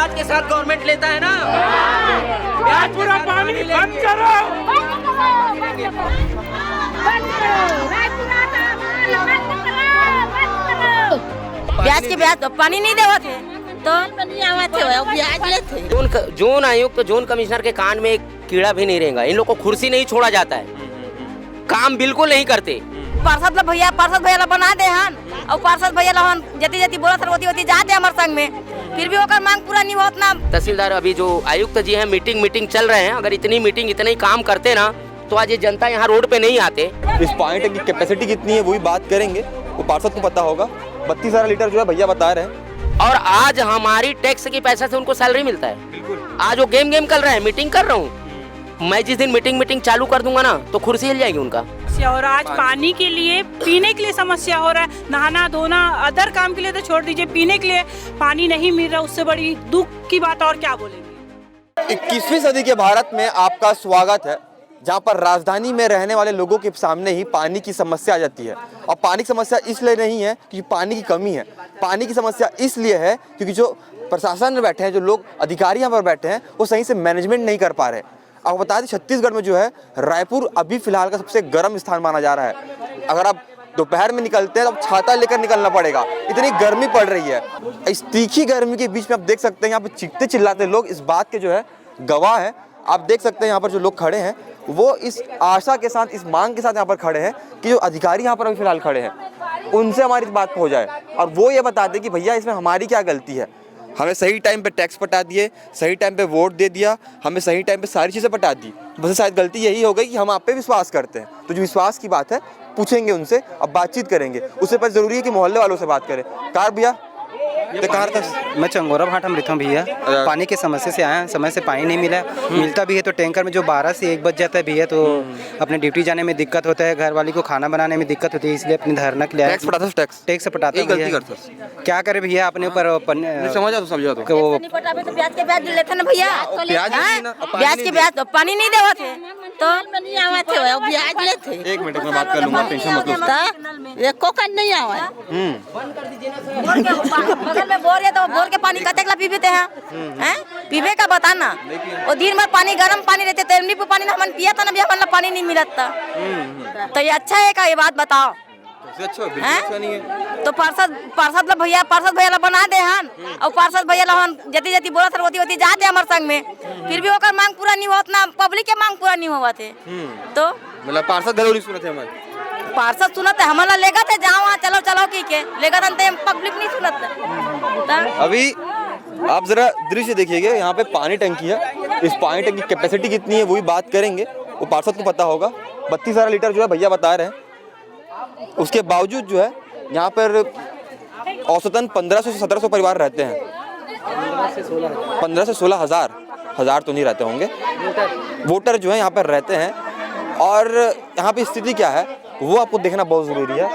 ब्याज के साथ गवर्नमेंट लेता है ना, ब्याज पूरा पानी बंद करो, ब्याज के ब्याज पानी नहीं देवा थे तो नहीं आवा थे, ब्याज लेते। जोन आयुक्त जोन कमिश्नर के कान में एक कीड़ा भी नहीं रहेगा। इन लोग को कुर्सी नहीं छोड़ा जाता है, काम बिल्कुल नहीं करते। पार्षद भैया ला बना दे हन और पार्षद भैया ला जति जति बोलत होती जाते हमारे संग में, फिर भी ओकर मांग पूरा नहीं होत ना। तहसीलदार अभी जो आयुक्त जी हैं मीटिंग चल रहे हैं, अगर इतनी मीटिंग इतने ही काम करते ना तो आज ये जनता यहाँ रोड पे नहीं आते। इस पॉइंट की कैपेसिटी कितनी है वो भी बात करेंगे, वो पार्षद को पता होगा। 32,000 लीटर जो है भैया बता रहे हैं। और आज हमारी टैक्स की पैसा से उनको सैलरी मिलता है। आज वो गेम कर रहे हैं, मीटिंग कर रहा हूँ मैं। जिस दिन मीटिंग चालू कर दूंगा ना तो कुर्सी हिल जाएगी उनका। और आज पानी के लिए, पीने के लिए समस्या हो रहा है, नहाना धोना अदर काम के लिए तो छोड़ दीजिए, पीने के लिए पानी नहीं मिल रहा, उससे बड़ी दुख की बात और क्या बोलेंगे। 21वीं सदी के भारत में आपका स्वागत है, जहां पर राजधानी में रहने वाले लोगों के सामने ही पानी की समस्या आ जाती है। और पानी की समस्या इसलिए नहीं है क्योंकि पानी की कमी है, पानी की समस्या इसलिए है क्योंकि जो प्रशासन में बैठे हैं, जो लोग अधिकारी यहाँ पर बैठे हैं, वो सही से मैनेजमेंट नहीं कर पा रहे। आपको बता दें छत्तीसगढ़ में जो है रायपुर अभी फिलहाल का सबसे गर्म स्थान माना जा रहा है। अगर आप दोपहर में निकलते हैं तो छाता लेकर निकलना पड़ेगा, इतनी गर्मी पड़ रही है। इस तीखी गर्मी के बीच में आप देख सकते हैं यहाँ पे चीखते चिल्लाते लोग इस बात के जो है गवाह है। आप देख सकते हैं यहाँ पर जो लोग खड़े हैं वो इस आशा के साथ, इस मांग के साथ यहाँ पर खड़े हैं कि जो अधिकारी यहाँ पर अभी फिलहाल खड़े हैं उनसे हमारी इस बात हो जाए और वो ये बता दें कि भैया इसमें हमारी क्या गलती है। हमें सही टाइम पे टैक्स पटा दिए, सही टाइम पे वोट दे दिया, हमें सही टाइम पे सारी चीज़ें पटा दी, बस शायद गलती यही हो गई कि हम आप पे विश्वास करते हैं। तो जो विश्वास की बात है पूछेंगे उनसे, अब बातचीत करेंगे। उससे पहले जरूरी है कि मोहल्ले वालों से बात करें। कार भैया तो कहाँ था? मैं चंगोरा भाट हम रहता हूँ भैया। पानी की समस्या से आया, समय से पानी नहीं मिला, मिलता भी है तो टैंकर में जो 12 से 1 बज जाता है भैया, तो अपने ड्यूटी जाने में दिक्कत होता है, घर वाली को खाना बनाने में दिक्कत होती है, इसलिए अपने धरना के लिए टैक्स पटाता है। क्या करे भैया, अपने ऊपर ब्याज के ब्याज लेते ना भैया, ब्याज के ब्याज पानी नहीं देवा थे तो नहीं आवा थे, ब्याज लेते। 1 मिनट में बात कर लूंगा, टेंशन मत लो। एको का नहीं आवा बगल में बोर है तो बोर के पानी कतेक ला पीते हैं पीबे का बताना। और दिन भर पानी गर्म पानी रहते तेमनी पे पानी हमन पिया था ना भी हमन पानी नहीं मिलता। तो ये अच्छा है का, ये बात बताओ। अच्छा नहीं है तो पार्षद भैया ला बना दे हन और पार्षद भैया ला जति जति बोलत होती जाते हमारे संग में, फिर भी ओकर मांग पूरा नहीं होत ना, पब्लिक के मांग पूरा नहीं होवा थे। तो मतलब पार्षद घरोली सुनते हैं हमारे, पार्षद सुनते हमारा लेगा थे जाओ वहाँ चलो की के लेगा था, पब्लिक नहीं सुनता। अभी आप जरा दृश्य देखिएगा, यहाँ पे पानी टंकी है, इस पानी टंकी की कैपेसिटी कितनी है वो भी बात करेंगे, वो पार्षद को पता होगा। 32,000 लीटर जो है भैया बता रहे हैं। उसके बावजूद जो है यहाँ पर औसतन 1500 से 1700 परिवार रहते हैं। 15 से 16 हजार तो नहीं रहते होंगे, वोटर जो है यहाँ पर रहते हैं। और यहाँ पे स्थिति क्या है वो आपको देखना बहुत ज़रूरी है,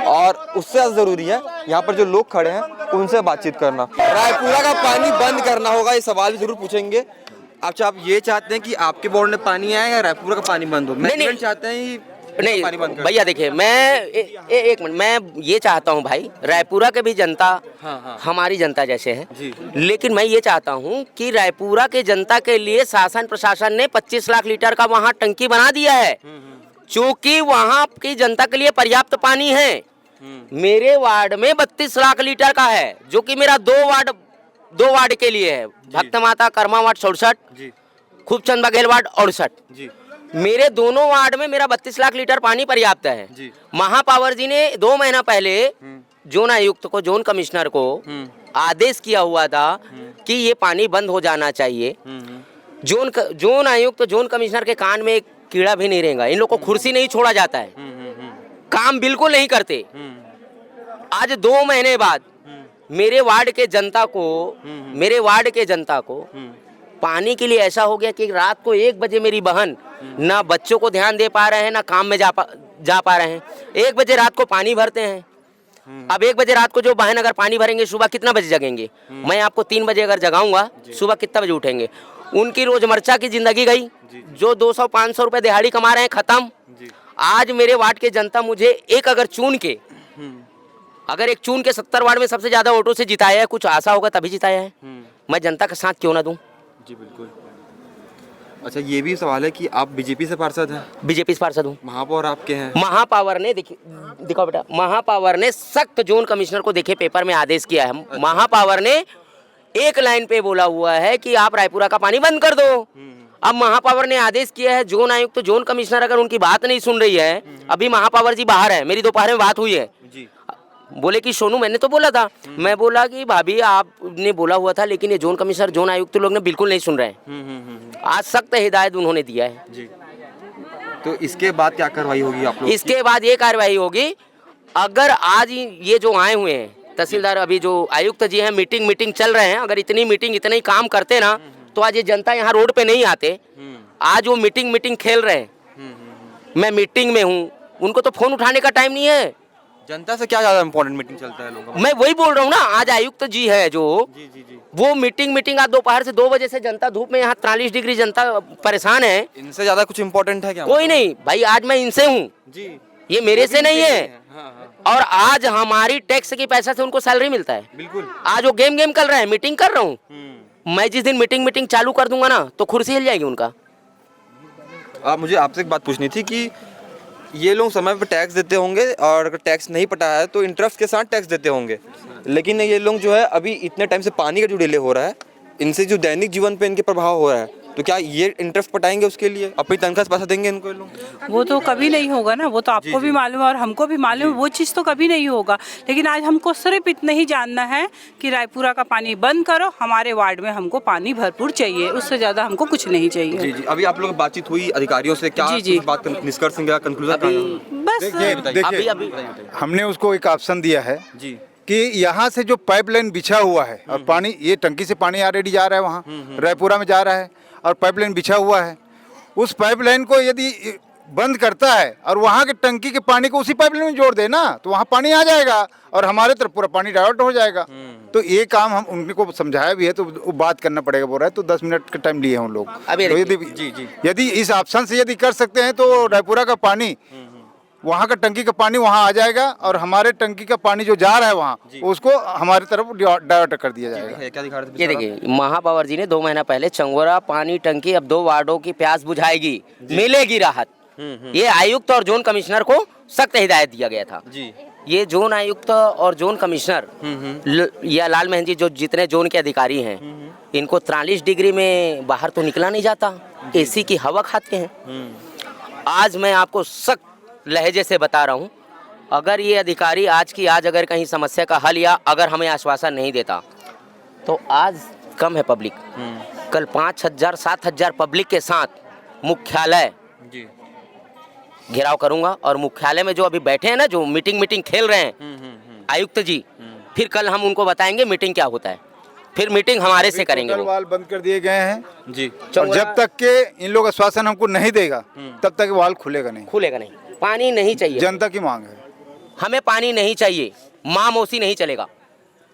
और उससे ज़्यादा ज़रूरी है यहाँ पर जो लोग खड़े हैं उनसे बातचीत करना। रायपुरा का पानी बंद करना होगा, ये सवाल भी जरूर पूछेंगे। अच्छा, आप ये चाहते हैं कि आपके बोर्ड में पानी आए या रायपुरा का पानी बंद हो? मैनेजमेंट चाहते हैं नहीं भैया, देखिए मैं एक मिनट, मैं ये चाहता हूँ भाई, रायपुरा के भी जनता हमारी जनता जैसे है, लेकिन मैं ये चाहता हूँ कि रायपुरा के जनता के लिए शासन प्रशासन ने 25 लाख लीटर का वहाँ टंकी बना दिया है, क्योंकि वहाँ की जनता के लिए पर्याप्त पानी है। मेरे वार्ड में 32 लाख लीटर का है, जो कि मेरा दो वार्ड के लिए है, भक्त माता कर्मा वार्ड 67, खूबचंद बघेल वार्ड 68। मेरे दोनों वार्ड में मेरा 32 लाख लीटर पानी पर्याप्त है। महापावर जी ने 2 महीना पहले जोन आयुक्त को, जोन कमिश्नर को आदेश किया हुआ था कि ये पानी बंद हो जाना चाहिए। जोन आयुक्त जोन कमिश्नर के कान में एक कीड़ा भी नहीं रहेगा। इन लोग को कुर्सी नहीं छोड़ा जाता है, काम बिल्कुल नहीं करते। आज 2 महीने बाद मेरे वार्ड के जनता को पानी के लिए ऐसा हो गया कि रात को 1 बजे मेरी बहन ना बच्चों को ध्यान दे पा रहे हैं, ना काम में जा पा रहे हैं। 1 बजे रात को पानी भरते हैं। अब 1 बजे रात को जो बहन अगर पानी भरेंगे, सुबह कितना बजे जगेंगे? मैं आपको 3 बजे अगर जगाऊंगा, सुबह कितना बजे उठेंगे? उनकी रोजमर्रा की जिंदगी गई, जो 200-500 रुपए दिहाड़ी कमा रहे हैं, खत्म। आज मेरे वार्ड के जनता मुझे एक अगर चुन के अगर एक चुन के 70 वार्ड में सबसे ज्यादा वोटों से जिताया है, कुछ आशा होगा तभी जिताया है। मैं जनता का साथ क्यों ना दूं? जी बिल्कुल। अच्छा, ये भी सवाल है कि आप बीजेपी से पार्षद हैं, बीजेपी से पार्षद हूँ। महापौर आपके हैं। महापावर ने दिखाओ बेटा, महापावर ने सख्त जोन कमिश्नर को देखे पेपर में आदेश किया है। महापावर ने एक लाइन पे बोला हुआ है कि आप रायपुरा का पानी बंद कर दो। अब महापावर ने आदेश किया है, जोन आयुक्त, जोन कमिश्नर अगर उनकी बात नहीं सुन रही है, अभी महापावर जी बाहर है, मेरी दोपहर में बात हुई है जी। बोले कि सोनू मैंने तो बोला था, मैं बोला कि भाभी आपने बोला हुआ था, लेकिन ये जोन कमिश्नर, जोन आयुक्त लोग ने बिल्कुल नहीं सुन रहे हैं। आज सख्त हिदायत उन्होंने दिया है जी। तो इसके बाद क्या कार्रवाई होगी आप लोग? इसके बाद ये कार्रवाई होगी, अगर आज ये जो आए हुए हैं तहसीलदार, अभी जो आयुक्त जी हैं, मीटिंग चल रहे हैं, अगर इतनी मीटिंग इतने ही काम करते ना तो आज ये जनता यहाँ रोड पे नहीं आते। आज वो मीटिंग खेल रहे हैं, मैं मीटिंग में हूँ, उनको तो फोन उठाने का टाइम नहीं है। जनता से क्या ज्यादा इम्पोर्टेंट मीटिंग चलता है लोगों का? मैं वही बोल रहा हूँ ना, आज आयुक्त जी है जो जी। वो मीटिंग आज दोपहर से 2 बजे से जनता धूप में, यहाँ 43 डिग्री जनता परेशान है। इनसे ज्यादा कुछ इम्पोर्टेंट है क्या? कोई नहीं भाई, आज मैं इनसे हूँ जी। ये मेरे से नहीं है। हाँ। और आज हमारी टैक्स की पैसा से उनको सैलरी मिलता है। बिल्कुल। आज वो गेम कर रहे हैं, मीटिंग कर रहा हूँ मैं। जिस दिन मीटिंग चालू कर दूंगा ना तो कुर्सी हिल जाएगी उनका। मुझे आपसे एक बात पूछनी थी कि ये लोग समय पर टैक्स देते होंगे और अगर टैक्स नहीं पटाया है तो इंटरेस्ट के साथ टैक्स देते होंगे, लेकिन ये लोग जो है अभी इतने टाइम से पानी का जो डिले हो रहा है, इनसे जो दैनिक जीवन पे इनके प्रभाव हो रहा है, तो क्या ये इंटरेस्ट पटाएंगे उसके लिए, अपनी तनख्वाह से पैसा देंगे इनको ये लोग? वो तो कभी नहीं होगा ना, वो तो आपको भी मालूम है और हमको भी मालूम है, वो चीज़ तो कभी नहीं होगा। लेकिन आज हमको सिर्फ इतना ही जानना है कि रायपुरा का पानी बंद करो, हमारे वार्ड में हमको पानी भरपूर चाहिए, उससे ज़्यादा हमको कुछ नहीं चाहिए। जी। अभी आप लोग की बातचीत हुई अधिकारियों से, क्या जी। बात निष्कर्ष कंक्लूजन? बस देखिए हमने उसको एक ऑप्शन दिया है जी कि यहाँ से जो पाइपलाइन बिछा हुआ है और पानी, ये टंकी से पानी ऑलरेडी जा रहा है वहाँ रायपुरा में जा रहा है और पाइपलाइन बिछा हुआ है, उस पाइपलाइन को यदि बंद करता है और वहाँ के टंकी के पानी को उसी पाइपलाइन में जोड़ देना तो वहाँ पानी आ जाएगा और हमारे तरफ पूरा पानी डाइवर्ट हो जाएगा। तो ये काम हम उनको समझाया भी है, तो वो बात करना पड़ेगा बोल रहा है, तो 10 मिनट का टाइम लिए हैं उन लोग। तो यदि इस ऑप्शन से यदि कर सकते हैं तो रायपुरा का पानी, वहाँ का टंकी का पानी वहाँ आ जाएगा और हमारे टंकी का पानी जो जा रहा है वहाँ उसको हमारी तरफ डाइवर्ट कर दिया जाएगा। क्या दिखा रहे थे? ये देखिए, महापावर जी ने 2 महीना पहले चंगोरा पानी टंकी अब 2 वार्डों की प्यास बुझाएगी, मिलेगी राहत। ये आयुक्त और जोन कमिश्नर को सख्त हिदायत दिया गया था जी। ये जोन आयुक्त और जोन कमिश्नर या लाल महन जी, जो जितने जोन के अधिकारी हैं, इनको 43 डिग्री में बाहर तो निकला नहीं जाता, एसी की हवा खाते हैं। आज मैं आपको सख्त लहजे से बता रहा हूँ, अगर ये अधिकारी आज की आज अगर कहीं समस्या का हल या अगर हमें आश्वासन नहीं देता तो आज कम है पब्लिक, कल 5,000-7,000 पब्लिक के साथ मुख्यालय घेराव करूंगा। और मुख्यालय में जो अभी बैठे हैं ना, जो मीटिंग खेल रहे हैं आयुक्त जी, फिर कल हम उनको बताएंगे मीटिंग क्या होता है, फिर मीटिंग हमारे से करेंगे। वो वाल बंद कर दिए गए हैं जी। और जब तक के इन लोग आश्वासन हमको नहीं देगा तब तक वाल खुलेगा नहीं। पानी नहीं चाहिए, जनता की मांग है, हमें पानी नहीं चाहिए, माँ मौसी नहीं चलेगा।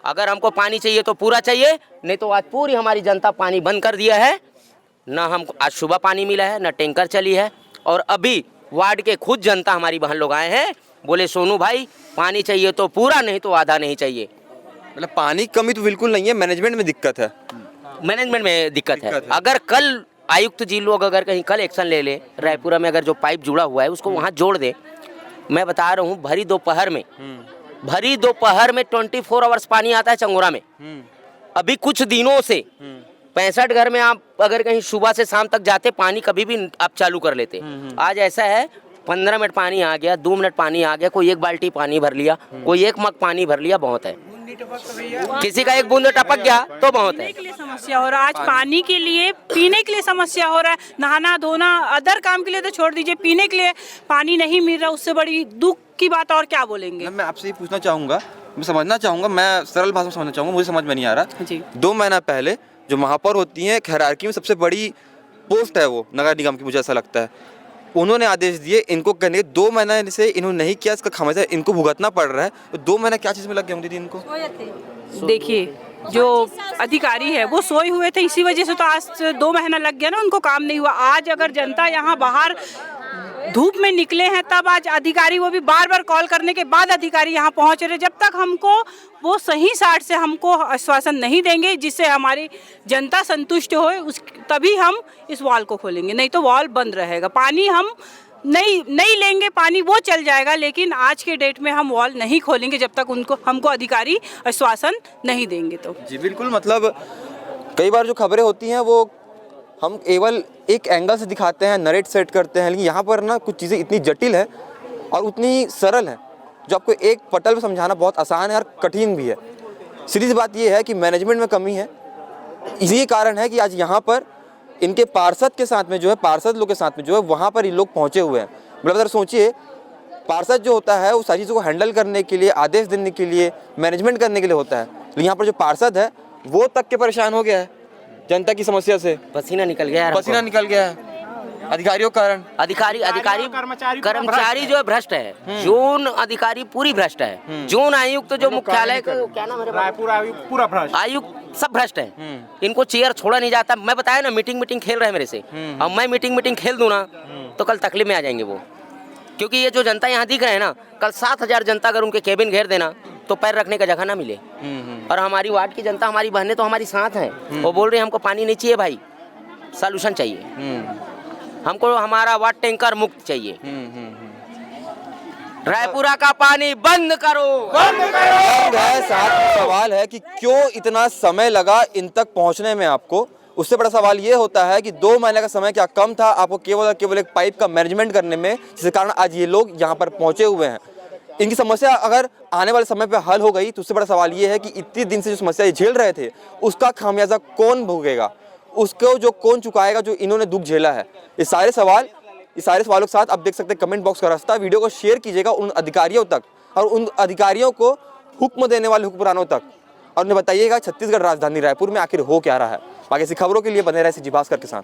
अगर हमको पानी चाहिए तो पूरा चाहिए, नहीं तो आज पूरी हमारी जनता पानी बंद कर दिया है। ना हमको आज सुबह पानी मिला है, ना टैंकर चली है। और अभी वार्ड के खुद जनता हमारी बहन लोग आए हैं, बोले सोनू भाई पानी चाहिए तो पूरा, नहीं तो आधा नहीं चाहिए। मतलब पानी की कमी तो बिल्कुल नहीं है, मैनेजमेंट में दिक्कत है। मैनेजमेंट में दिक्कत है। अगर कल आयुक्त जी लोग अगर कहीं कल एक्शन ले ले, रायपुरा में अगर जो पाइप जुड़ा हुआ है उसको वहाँ जोड़ दे। मैं बता रहा हूँ, भरी दोपहर में 24 आवर्स पानी आता है चंगोरा में। अभी कुछ दिनों से 65 घर में आप अगर कहीं सुबह से शाम तक जाते, पानी कभी भी आप चालू कर लेते। आज ऐसा है 15 मिनट पानी आ गया, 2 मिनट पानी आ गया, कोई 1 बाल्टी पानी भर लिया, कोई 1 मग पानी भर लिया, बहुत है। किसी का 1 बूंद टपक गया तो बहुत है। पीने के लिए समस्या हो रहा है, आज पानी के लिए, पीने के लिए समस्या हो रहा है। नहाना धोना अदर काम के लिए तो छोड़ दीजिए, पीने के लिए पानी नहीं मिल रहा, उससे बड़ी दुख की बात और क्या बोलेंगे। मैं आपसे ये पूछना चाहूँगा, मैं समझना चाहूँगा, मैं सरल भाषा में समझना चाहूँगा, मुझे समझ में नहीं आ रहा जी। 2 महीना पहले जो महापौर होती हैं, हायरार्की में सबसे बड़ी पोस्ट है वो नगर निगम की, मुझे ऐसा लगता है, उन्होंने आदेश दिए इनको करने के। 2 महीने से इन्होंने नहीं किया, इसका खामियाजा इनको भुगतना पड़ रहा है। तो 2 महीना क्या चीज़ में लग गए होंगे दीदी इनको? देखिए, जो अधिकारी है वो सोए हुए थे, इसी वजह से तो आज 2 महीना लग गया ना, उनको काम नहीं हुआ। आज अगर जनता यहाँ बाहर धूप में निकले हैं, तब आज अधिकारी वो भी बार बार कॉल करने के बाद अधिकारी यहाँ पहुँच रहे। जब तक हमको वो सही साठ से हमको आश्वासन नहीं देंगे जिससे हमारी जनता संतुष्ट हो, उस तभी हम इस वॉल को खोलेंगे, नहीं तो वॉल बंद रहेगा। पानी हम नहीं लेंगे, पानी वो चल जाएगा, लेकिन आज के डेट में हम वॉल नहीं खोलेंगे जब तक हमको अधिकारी आश्वासन नहीं देंगे। तो जी बिल्कुल, मतलब कई बार जो खबरें होती हैं वो हम केवल एक एंगल से दिखाते हैं, नरेट सेट करते हैं, लेकिन यहाँ पर ना कुछ चीज़ें इतनी जटिल है और उतनी सरल है जो आपको एक पटल में समझाना बहुत आसान है और कठिन भी है। सीधी सी बात ये है कि मैनेजमेंट में कमी है। यही कारण है कि आज यहाँ पर इनके पार्षद के साथ में जो है, पार्षद लोग के साथ में जो है वहाँ पर ये लोग पहुँचे हुए हैं। मतलब अगर सोचिए, पार्षद जो होता है वो सारी चीज़ों को हैंडल करने के लिए, आदेश देने के लिए, मैनेजमेंट करने के लिए होता है, लेकिन यहाँ पर जो पार्षद है वो तक के परेशान हो गया है जनता की समस्या से। पसीना निकल गया यार, पसीना निकल गया है अधिकारियों के कारण। अधिकारी कर्मचारी जो है भ्रष्ट है, जोन अधिकारी पूरी भ्रष्ट है, जोन आयुक्त जो मुख्यालय का क्या नाम है, रायपुर आयुक्त पूरा भ्रष्ट, आयुक्त सब भ्रष्ट है। इनको चेयर छोड़ा नहीं जाता। मैं बताया ना, मीटिंग खेल रहे हैं मेरे से, अब मैं मीटिंग खेल दूं ना तो कल तकलीफ में आ जाएंगे वो, क्योंकि ये जो जनता यहाँ दिख रहे हैं ना, कल 7,000 जनता अगर उनके केबिन घेर देना तो पैर रखने का जगह ना मिले। और हमारी वार्ड की जनता, हमारी बहनें तो हमारी साथ हैं, वो बोल रही है हमको पानी नहीं चाहिए भाई, सॉल्यूशन चाहिए हमको, हमारा वार्ड टैंकर मुक्त चाहिए, रायपुरा का पानी बंद करो। साथ सवाल है कि क्यों इतना समय लगा इन तक पहुंचने में आपको। उससे बड़ा सवाल ये होता है कि 2 महीने का समय क्या कम था आपको केवल एक पाइप का मैनेजमेंट करने में, जिसके कारण आज ये लोग यहाँ पर पहुंचे हुए हैं। इनकी समस्या अगर आने वाले समय पे हल हो गई तो उससे बड़ा सवाल ये है कि इतने दिन से जो समस्या ये झेल रहे थे उसका खामियाजा कौन भोगेगा, उसको जो कौन चुकाएगा जो इन्होंने दुख झेला है। ये सारे सवालों के साथ आप देख सकते हैं कमेंट बॉक्स का रास्ता। वीडियो को शेयर कीजिएगा उन अधिकारियों तक और उन अधिकारियों को हुक्म देने वाले हुक्मरानों तक, और उन्हें बताइएगा छत्तीसगढ़ राजधानी रायपुर में आखिर हो क्या रहा है। बाकी ऐसी खबरों के लिए बने रहे जी भास्कर के साथ।